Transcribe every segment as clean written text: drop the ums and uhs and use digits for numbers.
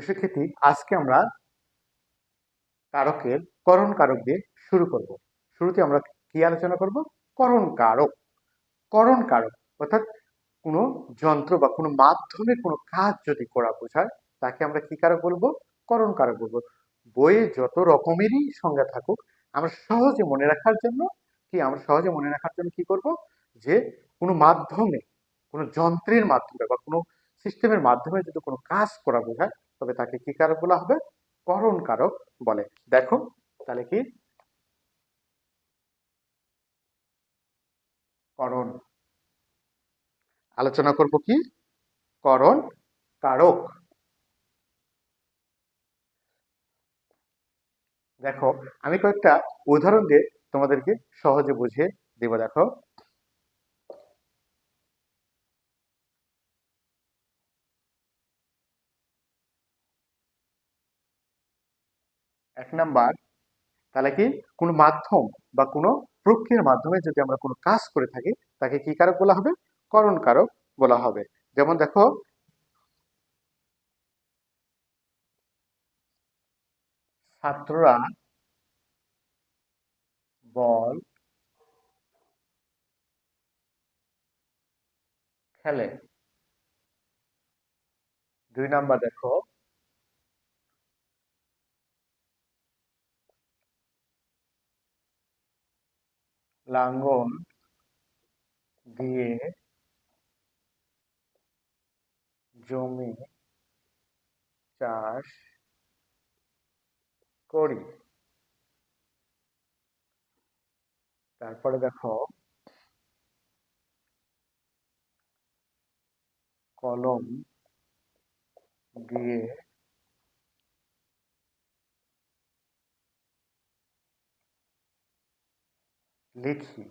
শিক্ষার্থী, আজকে আমরা কারকের করণ কারক দিয়ে শুরু করব। শুরুতে আমরা কি আলোচনা করব? করণ কারক। করণ কারক অর্থাৎ কোনো যন্ত্র বা কোনো মাধ্যমে কোনো কাজ যদি করা বোঝায় তাকে আমরা কি কারক বলবো? করণ কারক বলবো। বইয়ে যত রকমেরই সংজ্ঞা থাকুক, আমরা সহজে মনে রাখার জন্য কি করব? যে কোনো মাধ্যমে, কোনো যন্ত্রের মাধ্যমে বা কোনো সিস্টেমের মাধ্যমে যদি কোনো কাজ করা বোঝায় তবে তাকে কি কারক বলা হবে? করণ কারক বলে। দেখো তাহলে কি করণ আলোচনা করব কি করণ কারক। দেখো, আমি কয়েকটা উদাহরণ দিয়ে তোমাদেরকে সহজে বুঝিয়ে দেব। দেখো, এক নাম্বার, তাহলে কি কোনো মাধ্যম বা কোনো প্রক্রিয়ার মাধ্যমে যদি আমরা কোনো কাজ করে থাকি তাকে কি কারক বলা হবে? করণ কারক বলা হবে। যেমন দেখো, ছাত্ররা বল খেলে। দুই নাম্বার দেখো, লাঙ্গল দিয়ে জমি চাষ করি। তারপরে দেখো, কলম দিয়ে লিখি।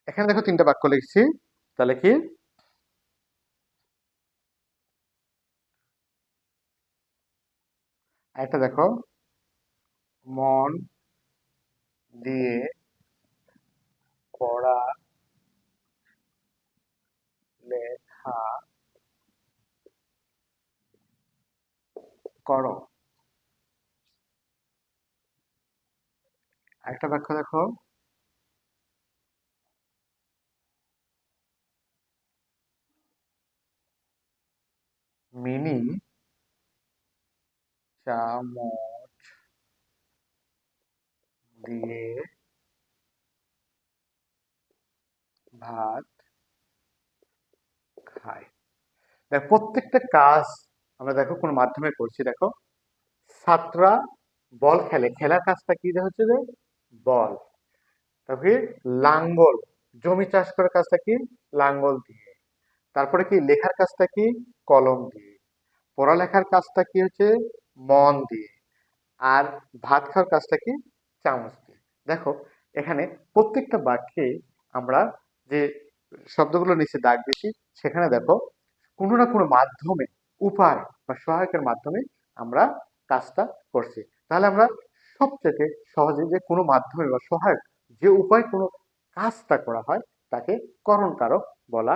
এখানে দেখো তিনটা বাক্য লিখছি। তাহলে কি একটা দেখো, মন দিয়ে পড়া লেখা করো। একটা বাক্য দেখো, মিনি চামচ দিয়ে ভাত খায়। দেখো প্রত্যেকটা কাজ আমরা দেখো কোন মাধ্যমে করছি। দেখো, ছাত্ররা বল খেলে, খেলার কাজটা কি হচ্ছে যে বল। তারপরে লাঙ্গল, জমি চাষ করার কাজটা কি? লাঙ্গল দিয়ে। তারপরে কি লেখার কাজটা কি? কলম দিয়ে। পড়ালেখার কাজটা কি হচ্ছে? মন দিয়ে। আর ভাত খাওয়ার কাজটা কি? চামচ দিয়ে। দেখো, এখানে প্রত্যেকটা বাক্যে আমরা যে শব্দগুলো নিচে দাগ দিছি সেখানে দেখো কোনো না কোনো মাধ্যমে, উপায় বা সহায়কের মাধ্যমে আমরা কাজটা করছি। তাহলে আমরা সবচেয়ে সহজে যে কোনো মাধ্যমে বা সহায়ক যে উপায় কোনো কাজটা করা হয় তাকে করণ কারক বলা